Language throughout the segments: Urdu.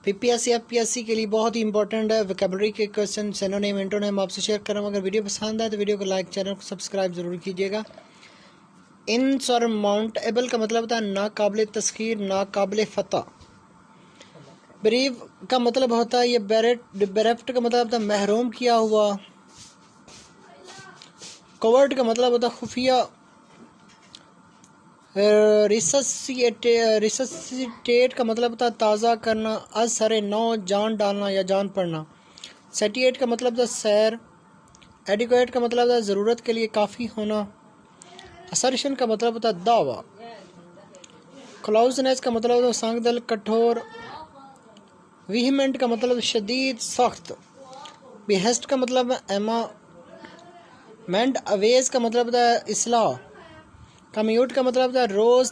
PPSC FPSC کے لیے بہت ہی امپورٹنٹ ہے ویکیبلری کے کوسچن سینونیم انٹونیم آپ سے شیئر کر رہا ہوں. اگر ویڈیو پسند ہے تو ویڈیو کو لائک، چینل کو سبسکرائب ضرور کیجیے گا. انسرماؤنٹیبل کا مطلب ہوتا ہے ناقابل تسخیر، ناقابل فتح. بریو کا مطلب ہوتا ہے بیرفٹ کا مطلب ہوتا ہے محروم کیا ہوا. کوورٹ کا مطلب ہوتا ہے خفیہ. ریسسیٹیٹ کا مطلب ہوتا ہے تازہ کرنا، از سر نو جان ڈالنا یا جان پڑنا. سیٹیٹ کا مطلب ہوتا ہے سیر. ایڈیکویٹ کا مطلب ہوتا ہے ضرورت کے لیے کافی ہونا. اسرشن کا مطلب ہوتا ہے دعویٰ. کلوزنس کا مطلب ہوتا ہے سنگ دل، کٹھور. ویہیمنٹ کا مطلب ہے شدید، سخت. بیہسٹ کا مطلب ہے ایما. مینڈ اویز کا مطلب ہوتا ہے اصلاح. کمیوٹ کا مطلب ہوتا ہے روز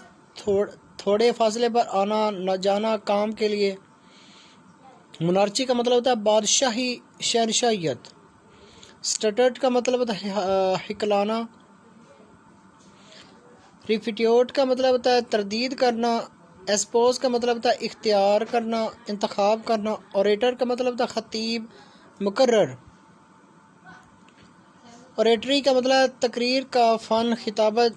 تھوڑے فاصلے پر آنا نہ جانا کام کے لیے. منارچی کا مطلب ہوتا ہے بادشاہی، شہنشاہیت. سٹٹرٹ کا مطلب ہوتا ہے ہکلانا. ریفیٹیوٹ کا مطلب ہوتا ہے تردید کرنا. ایسپوز کا مطلب ہوتا ہے اختیار کرنا، انتخاب کرنا. اوریٹر کا مطلب ہوتا ہے خطیب، مقرر. اوریٹری کا مطلب ہے تقریر کا فن، خطابت.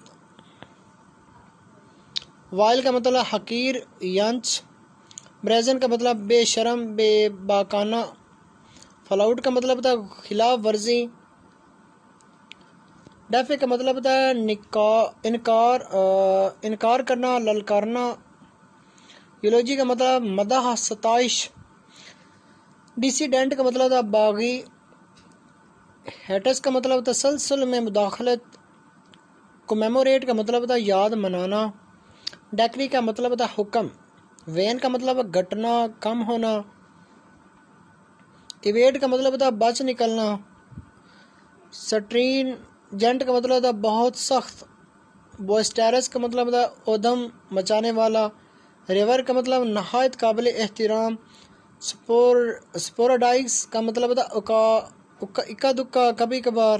وائل کا مطلب ہے حقیر، ینچ. بریزن کا مطلب بے شرم، بے باکانہ. فلاؤٹ کا مطلب ہوتا ہے خلاف ورزی. ڈیفے کا مطلب ہوتا ہے انکار کرنا، للکارنا. یولوجی کا مطلب مدح، ستائش. ڈیسیڈنٹ کا مطلب ہوتا ہے باغی. ہیٹس کا مطلب ہوتا ہے تسلسل میں مداخلت. کومیموریٹ کا مطلب ہوتا ہے یاد منانا. ڈیکری کا مطلب ہوتا ہے حکم. وین کا مطلب ہے گھٹنا، کم ہونا. ایویڈ کا مطلب ہوتا ہے بچ نکلنا. سٹرین جنٹ کا مطلب ہوتا ہے بہت سخت. بوسٹیرس کا مطلب ہوتا ہے ادھم مچانے والا. ریور کا مطلب نہایت قابل احترام. سپورڈائکس کا مطلب ہوتا ہے اکا دکا، کبھی کبھار.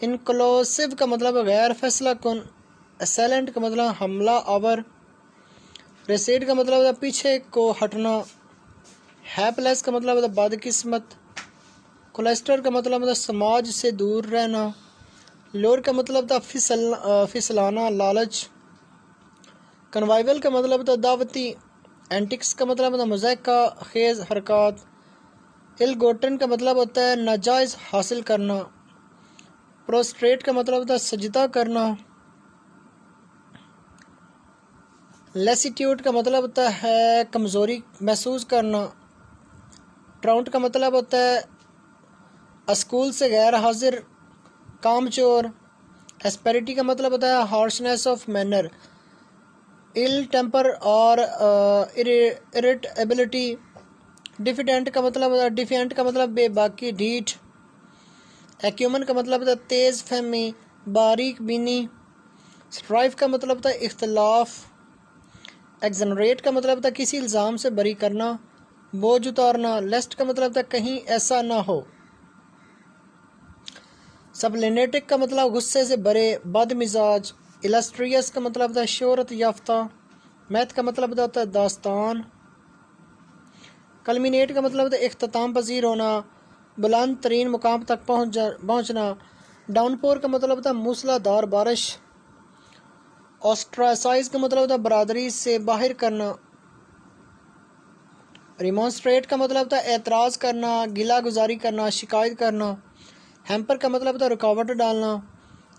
انکلوسیو کا مطلب ہے غیر فیصلہ کن. اسیلنٹ کا مطلب حملہ آور. ریسیڈ کا مطلب ہوتا ہے پیچھے کو ہٹنا. ہیپلیس کا مطلب ہوتا ہے بدقسمت. کولیسٹر کا مطلب ہوتا ہے سماج سے دور رہنا. لور کا مطلب ہوتا ہے پھسلانا، لالچ. کنوائیول کا مطلب ہوتا ہے دعوتی. اینٹکس کا مطلب ہوتا ہے مضحکہ خیز حرکات. الگوٹن کا مطلب ہوتا ہے ناجائز حاصل کرنا. پروسٹریٹ کا مطلب ہوتا ہے سجدہ کرنا. لیسیٹیوڈ کا مطلب ہوتا ہے کمزوری محسوس کرنا. ٹراؤنٹ کا مطلب ہوتا ہے اسکول سے غیر حاضر، کام چور. ایسپیریٹی کا مطلب ہوتا ہے ہارشنیس آف مینر. ایل ٹیمپر اور اریٹیبلٹی. ڈیفیڈنٹ کا مطلب ہوتا ہے ڈیفینٹ کا مطلب بے باکی، ڈھیٹ. ایکیومن کا مطلب ہوتا ہے تیز فہمی، باریک بینی. سٹرائف کا مطلب ہوتا ہے اختلاف. ایگزنریٹ کا مطلب ہوتا ہے کسی الزام سے بری کرنا، بوجھ اتارنا. لیسٹ کا مطلب ہوتا ہے کہیں ایسا نہ ہو. سبلینیٹک کا مطلب غصے سے برے، بد مزاج. السٹریس کا مطلب ہوتا ہے شہرت یافتہ. میتھ کا مطلب ہوتا ہے داستان. کلمینیٹ کا مطلب ہوتا ہے اختتام پذیر ہونا، بلند ترین مقام تک پہنچنا. ڈاؤن پور کا مطلب ہوتا ہے موسلا دھار بارش. آسٹراسائز کا مطلب ہوتا ہے برادری سے باہر کرنا. ریمونسٹریٹ کا مطلب ہوتا ہے اعتراض کرنا، گلہ گزاری کرنا، شکایت کرنا. ہیمپر کا مطلب ہوتا ہے رکاوٹ ڈالنا.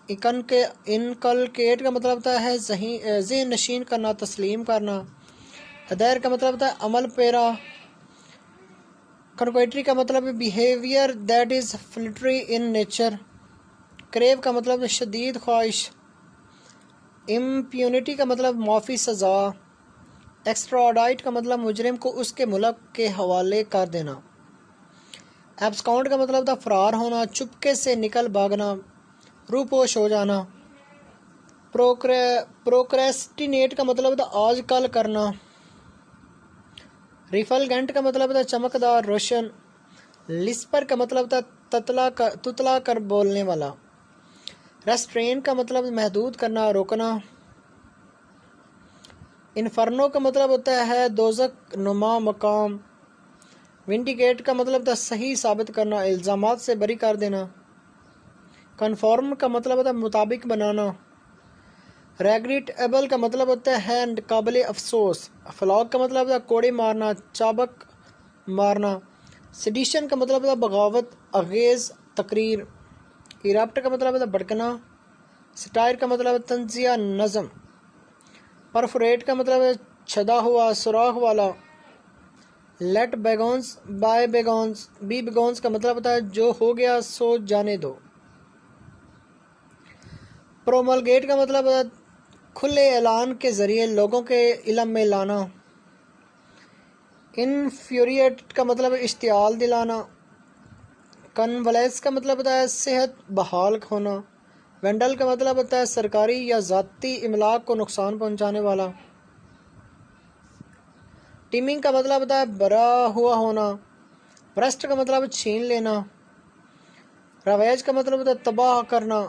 انکلکیٹ کا مطلب ہوتا ہے ذہن نشین کرنا، تسلیم کرنا. ادیر کا مطلب ہوتا ہے عمل پیرا. کنکویٹری کا مطلب ہے behaviour that is dilatory in nature. کریو کا مطلب ہے شدید خواہش. امپیونٹی کا مطلب معافی سزا. ایکسٹراڈائٹ کا مطلب مجرم کو اس کے ملک کے حوالے کر دینا. ایبسکاؤنٹ کا مطلب ہوتا ہے فرار ہونا، چپکے سے نکل بھاگنا، روپوش ہو جانا. پروکریسٹینیٹ کا مطلب ہوتا ہے آج کل کرنا. ریفلگنٹ کا مطلب ہوتا ہے چمکدار، روشن. لسپر کا مطلب ہوتا ہے تتلا کر بولنے والا. ریسٹرین کا مطلب محدود کرنا، روکنا. انفرنو کا مطلب ہوتا ہے دوزخ نما مقام. ونڈیکیٹ کا مطلب تھا صحیح ثابت کرنا، الزامات سے بری کر دینا۔ کنفارم کا مطلب ہوتا ہے مطابق بنانا۔ ریگریٹیبل کا مطلب ہوتا ہے قابل افسوس۔ فلاگ کا مطلب ہوتا ہے کوڑے مارنا، چابک مارنا۔ سیڈیشن کا مطلب ہوتا ہے بغاوت انگیز تقریر۔ ایرپٹ کا مطلب ہوتا ہے بھڑکنا۔ سٹائر کا مطلب ہے تنزیہ نظم۔ پرفوریٹ کا مطلب ہے چھدا ہوا، سوراخ والا۔ لیٹ بیگونز بائی بیگونز، بی بیگونز کا مطلب ہوتا ہے جو ہو گیا سو جانے دو۔ پروملگیٹ کا مطلب ہوتا ہے کھلے اعلان کے ذریعے لوگوں کے علم میں لانا۔ انفیوریٹ کا مطلب ہے اشتعال دلانا۔ کنولیس کا مطلب ہوتا ہے صحت بحال ہونا۔ وینڈل کا مطلب ہوتا ہے سرکاری یا ذاتی املاک کو نقصان پہنچانے والا۔ ٹیمنگ کا مطلب ہوتا ہے برا ہوا ہونا۔ برسٹ کا مطلب ہے چھین لینا۔ رویج کا مطلب ہوتا ہے تباہ کرنا۔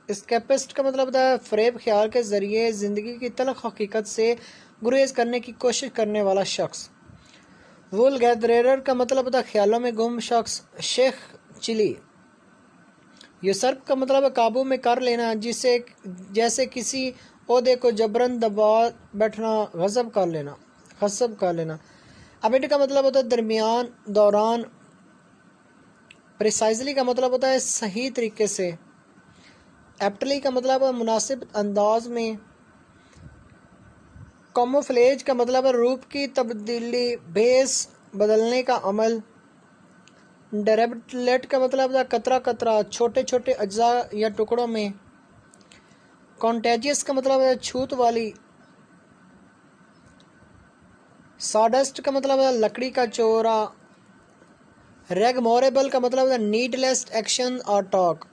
اسکیپسٹ کا مطلب ہوتا ہے فریب خیال کے ذریعے زندگی کی تلخ حقیقت سے گریز کرنے کی کوشش کرنے والا شخص۔ وول گیدرر کا مطلب ہوتا ہے خیالوں میں گم شخص۔ شیخ چلی۔ یوسرپ کا مطلب ہے قابو میں کر لینا، جیسے کسی عہدے کو جبراً دبا بیٹھنا، غصب کر لینا۔ ابٹ کا مطلب ہوتا ہے درمیان، دوران۔ پریسائزلی کا مطلب ہوتا ہے صحیح طریقے سے۔ ایپٹلی کا مطلب ہے مناسب انداز میں۔ کاموفلیج کا مطلب ہے روپ کی تبدیلی، بھیس بدلنے کا عمل۔ ڈیریبلیٹ کا مطلب ہوتا ہے قطرہ قطرہ، چھوٹے چھوٹے اجزاء یا ٹکڑوں میں۔ کانٹیجیس کا مطلب ہے چھوت والی۔ ساڈسٹ کا مطلب ہے لکڑی کا چورا۔ ریگموریبل کا مطلب ہے نیڈ لیس ایکشن اور ٹاک۔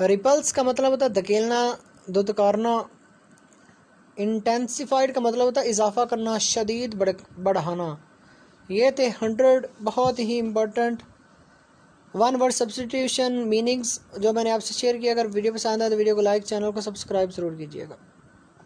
ریپلس کا مطلب ہوتا ہے دھکیلنا، دھتکارنا۔ انٹینسیفائڈ کا مطلب ہوتا ہے اضافہ کرنا، شدید بڑھانا۔ یہ تھے 100 بہت ہی important one word substitution meanings جو میں نے آپ سے شیئر کیا۔ اگر ویڈیو پسند آئے تو ویڈیو کو لائک، چینل کو سبسکرائب ضرور کیجیے گا۔